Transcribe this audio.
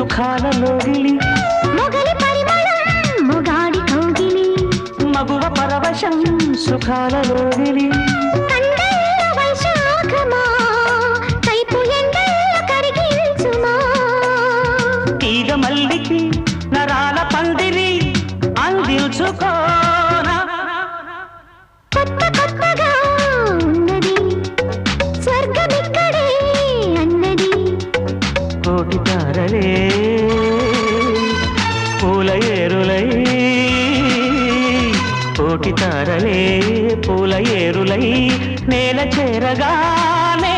సుఖాలలోగిలి మొగలి పరిమళం మొగాడి కౌగిలి మగువ పరవశం సుఖాలలోగిలి కండల వైశాఖమా కైపు ఎండల కరిగించుమా తీగ మల్లికి నరాల పందిరి అందించుకోనా కొత్త కొత్తగా ఉన్నది స్వర్గమిక్కడే అన్నది కోటి తారలే పూల ఏరులై కోటి తారలే పూల ఏరులై నేల చేరగానే